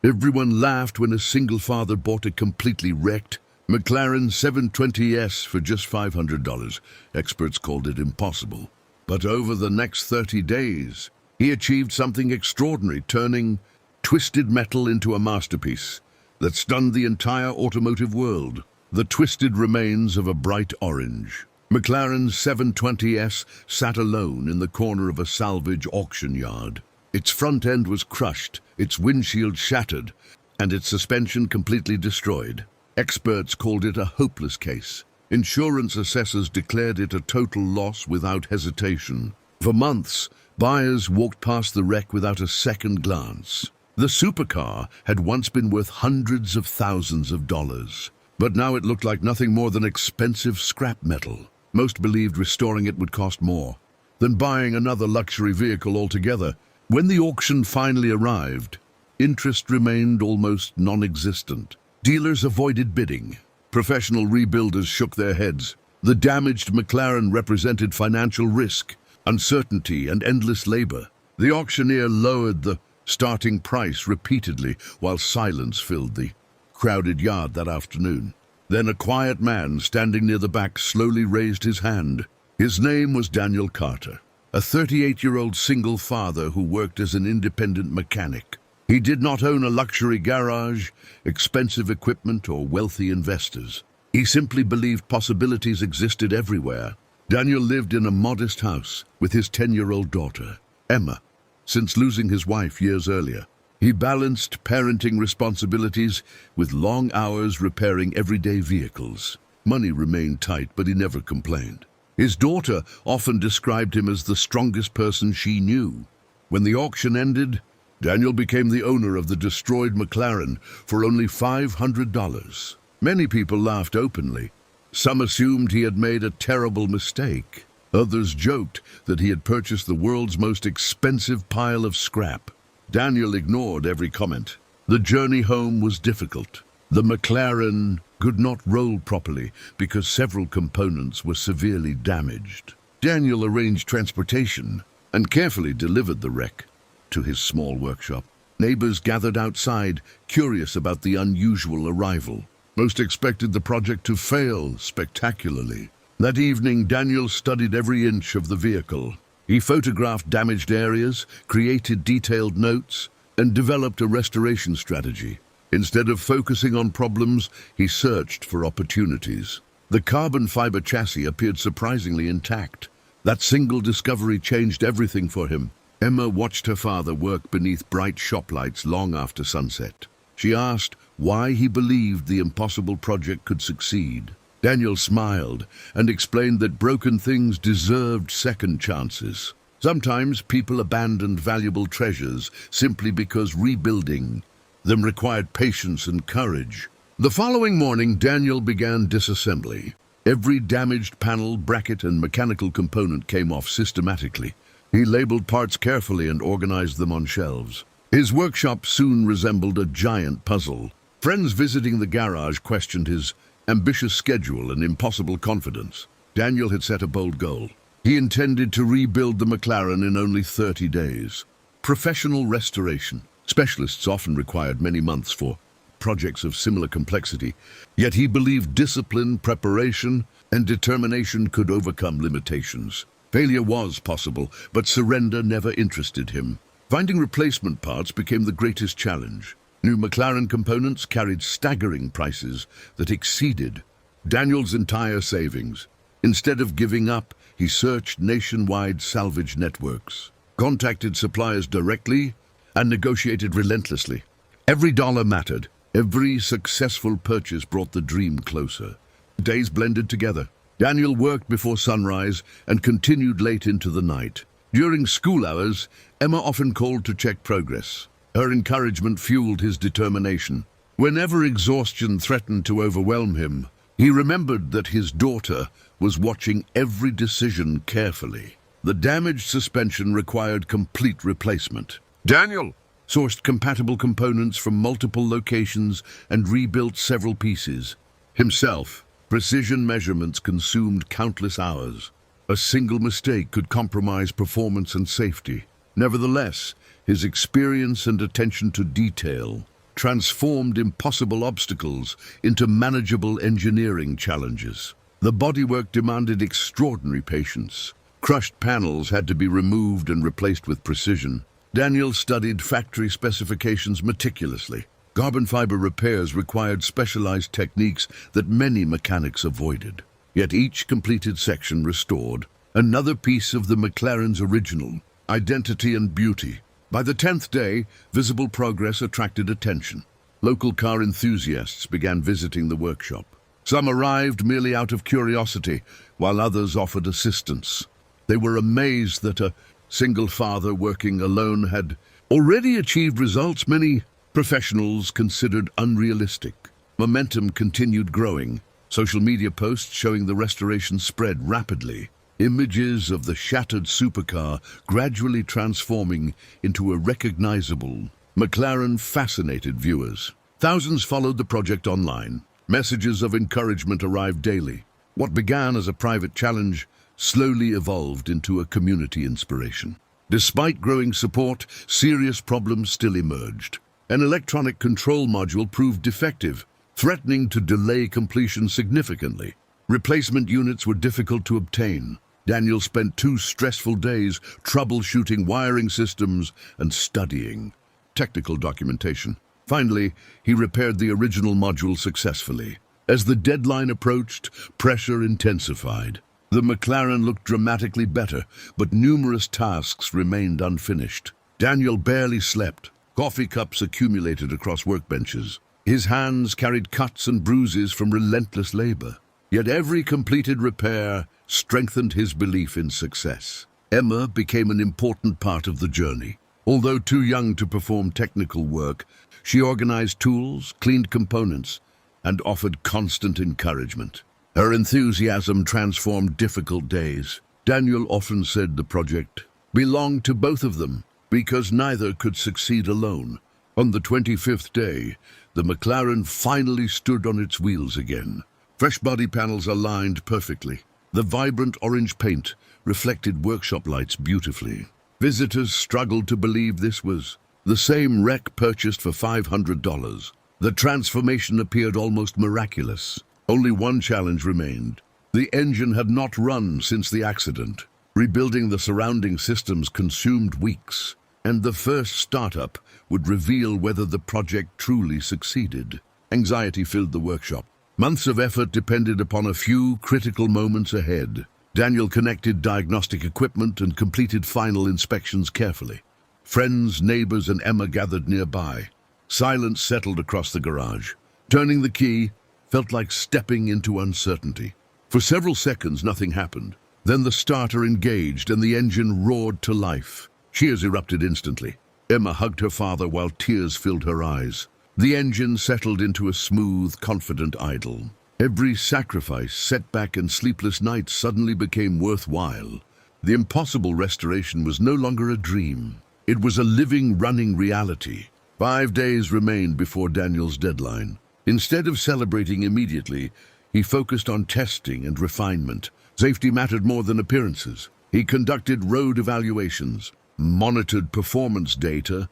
Everyone laughed when a single father bought a completely wrecked McLaren 720S for just $500. Experts called it impossible. But over the next 30 days, he achieved something extraordinary, turning twisted metal into a masterpiece that stunned the entire automotive world. The twisted remains of a bright orange McLaren 720S sat alone in the corner of a salvage auction yard. Its front end was crushed, its windshield shattered, and its suspension completely destroyed. Experts called it a hopeless case. Insurance assessors declared it a total loss without hesitation. For months, buyers walked past the wreck without a second glance. The supercar had once been worth hundreds of thousands of dollars, but now it looked like nothing more than expensive scrap metal. Most believed restoring it would cost more than buying another luxury vehicle altogether. When the auction finally arrived, interest remained almost non-existent. Dealers avoided bidding. Professional rebuilders shook their heads. The damaged McLaren represented financial risk, uncertainty, and endless labor. The auctioneer lowered the starting price repeatedly while silence filled the crowded yard that afternoon. Then a quiet man standing near the back slowly raised his hand. His name was Daniel Carter, a 38-year-old single father who worked as an independent mechanic. He did not own a luxury garage, expensive equipment, or wealthy investors. He simply believed possibilities existed everywhere. Daniel lived in a modest house with his 10-year-old daughter, Emma, since losing his wife years earlier. He balanced parenting responsibilities with long hours repairing everyday vehicles. Money remained tight, but he never complained. His daughter often described him as the strongest person she knew. When the auction ended, Daniel became the owner of the destroyed McLaren for only $500. Many people laughed openly. Some assumed he had made a terrible mistake. Others joked that he had purchased the world's most expensive pile of scrap. Daniel ignored every comment. The journey home was difficult. The McLaren could not roll properly because several components were severely damaged. Daniel arranged transportation and carefully delivered the wreck to his small workshop. Neighbors gathered outside, curious about the unusual arrival. Most expected the project to fail spectacularly. That evening, Daniel studied every inch of the vehicle. He photographed damaged areas, created detailed notes, and developed a restoration strategy. Instead of focusing on problems, he searched for opportunities. The carbon fiber chassis appeared surprisingly intact. That single discovery changed everything for him. Emma watched her father work beneath bright shop lights long after sunset. She asked why he believed the impossible project could succeed. Daniel smiled and explained that broken things deserved second chances. Sometimes people abandoned valuable treasures simply because rebuilding them required patience and courage. The following morning, Daniel began disassembly. Every damaged panel, bracket, and mechanical component came off systematically. He labeled parts carefully and organized them on shelves. His workshop soon resembled a giant puzzle. Friends visiting the garage questioned his ambitious schedule and impossible confidence. Daniel had set a bold goal. He intended to rebuild the McLaren in only 30 days. Professional restoration. Specialists often required many months for projects of similar complexity, yet he believed discipline, preparation, and determination could overcome limitations. Failure was possible, but surrender never interested him. Finding replacement parts became the greatest challenge. New McLaren components carried staggering prices that exceeded Daniel's entire savings. Instead of giving up, he searched nationwide salvage networks, contacted suppliers directly, and negotiated relentlessly. Every dollar mattered. Every successful purchase brought the dream closer. Days blended together. Daniel worked before sunrise and continued late into the night. During school hours, Emma often called to check progress. Her encouragement fueled his determination. Whenever exhaustion threatened to overwhelm him, he remembered that his daughter was watching every decision carefully. The damaged suspension required complete replacement. Daniel sourced compatible components from multiple locations and rebuilt several pieces. Himself, precision measurements consumed countless hours. A single mistake could compromise performance and safety. Nevertheless, his experience and attention to detail transformed impossible obstacles into manageable engineering challenges. The bodywork demanded extraordinary patience. Crushed panels had to be removed and replaced with precision. Daniel studied factory specifications meticulously. Carbon fiber repairs required specialized techniques that many mechanics avoided. Yet each completed section restored another piece of the McLaren's original identity and beauty. By the 10th day, visible progress attracted attention. Local car enthusiasts began visiting the workshop. Some arrived merely out of curiosity, while others offered assistance. They were amazed that a single father working alone had already achieved results many professionals considered unrealistic. Momentum continued growing. Social media posts showing the restoration spread rapidly. Images of the shattered supercar gradually transforming into a recognizable McLaren fascinated viewers. Thousands followed the project online. Messages of encouragement arrived daily. What began as a private challenge slowly evolved into a community inspiration. Despite growing support, serious problems still emerged. An electronic control module proved defective, threatening to delay completion significantly. Replacement units were difficult to obtain. Daniel spent 2 stressful days troubleshooting wiring systems and studying technical documentation. Finally, he repaired the original module successfully. As the deadline approached, pressure intensified. The McLaren looked dramatically better, but numerous tasks remained unfinished. Daniel barely slept. Coffee cups accumulated across workbenches. His hands carried cuts and bruises from relentless labor. Yet every completed repair strengthened his belief in success. Emma became an important part of the journey. Although too young to perform technical work, she organized tools, cleaned components, and offered constant encouragement. Her enthusiasm transformed difficult days. Daniel often said the project belonged to both of them because neither could succeed alone. On the 25th day, the McLaren finally stood on its wheels again. Fresh body panels aligned perfectly. The vibrant orange paint reflected workshop lights beautifully. Visitors struggled to believe this was the same wreck purchased for $500. The transformation appeared almost miraculous. Only one challenge remained. The engine had not run since the accident. Rebuilding the surrounding systems consumed weeks, and the first startup would reveal whether the project truly succeeded. Anxiety filled the workshop. Months of effort depended upon a few critical moments ahead. Daniel connected diagnostic equipment and completed final inspections carefully. Friends, neighbors, and Emma gathered nearby. Silence settled across the garage. Turning the key felt like stepping into uncertainty. For several seconds, nothing happened. Then the starter engaged and the engine roared to life. Cheers erupted instantly. Emma hugged her father while tears filled her eyes. The engine settled into a smooth, confident idle. Every sacrifice, setback, and sleepless nights suddenly became worthwhile. The impossible restoration was no longer a dream. It was a living, running reality. 5 days remained before Daniel's deadline. Instead of celebrating immediately, he focused on testing and refinement. Safety mattered more than appearances. He conducted road evaluations, monitored performance data,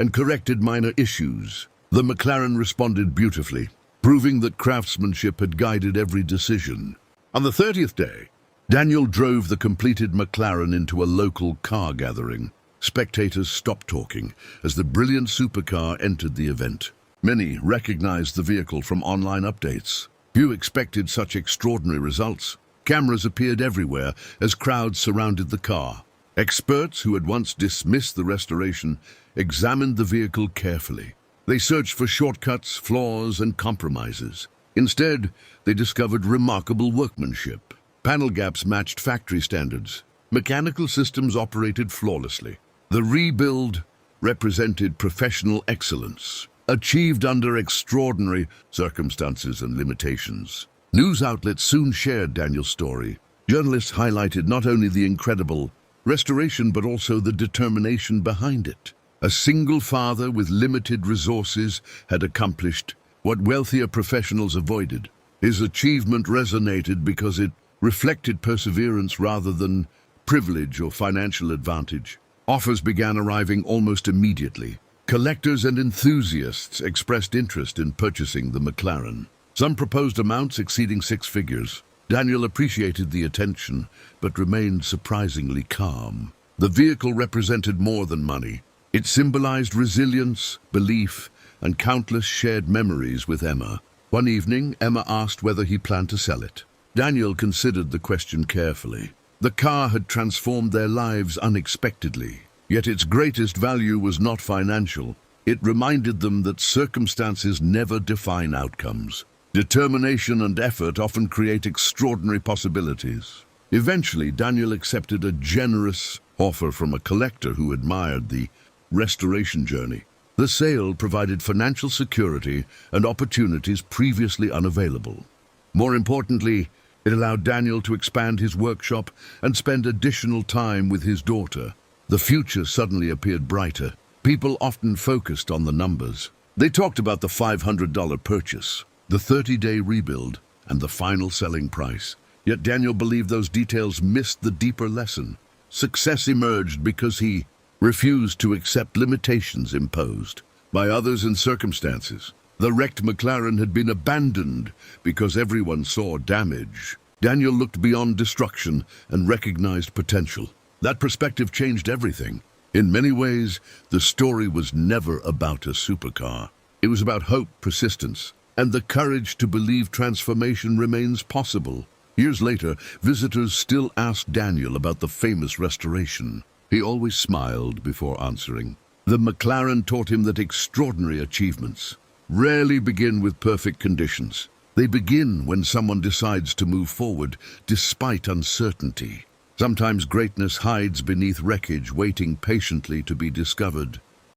and corrected minor issues. The McLaren responded beautifully, proving that craftsmanship had guided every decision. On the 30th day, Daniel drove the completed McLaren into a local car gathering. Spectators stopped talking as the brilliant supercar entered the event. Many recognized the vehicle from online updates. Few expected such extraordinary results. Cameras appeared everywhere as crowds surrounded the car. Experts who had once dismissed the restoration examined the vehicle carefully. They searched for shortcuts, flaws, and compromises. Instead, they discovered remarkable workmanship. Panel gaps matched factory standards. Mechanical systems operated flawlessly. The rebuild represented professional excellence, achieved under extraordinary circumstances and limitations. News outlets soon shared Daniel's story. Journalists highlighted not only the incredible restoration but also the determination behind it. A single father with limited resources had accomplished what wealthier professionals avoided. His achievement resonated because it reflected perseverance rather than privilege or financial advantage. Offers began arriving almost immediately. Collectors and enthusiasts expressed interest in purchasing the McLaren. Some proposed amounts exceeding six figures. Daniel appreciated the attention, but remained surprisingly calm. The vehicle represented more than money. It symbolized resilience, belief, and countless shared memories with Emma. One evening, Emma asked whether he planned to sell it. Daniel considered the question carefully. The car had transformed their lives unexpectedly. Yet its greatest value was not financial. It reminded them that circumstances never define outcomes. Determination and effort often create extraordinary possibilities. Eventually, Daniel accepted a generous offer from a collector who admired the restoration journey. The sale provided financial security and opportunities previously unavailable. More importantly, it allowed Daniel to expand his workshop and spend additional time with his daughter. The future suddenly appeared brighter. People often focused on the numbers. They talked about the $500 purchase, the 30-day rebuild, and the final selling price. Yet Daniel believed those details missed the deeper lesson. Success emerged because he refused to accept limitations imposed by others and circumstances. The wrecked McLaren had been abandoned because everyone saw damage. Daniel looked beyond destruction and recognized potential. That perspective changed everything. In many ways, the story was never about a supercar. It was about hope, persistence, and the courage to believe transformation remains possible. Years later, visitors still asked Daniel about the famous restoration. He always smiled before answering. The McLaren taught him that extraordinary achievements rarely begin with perfect conditions. They begin when someone decides to move forward despite uncertainty. Sometimes greatness hides beneath wreckage, waiting patiently to be discovered.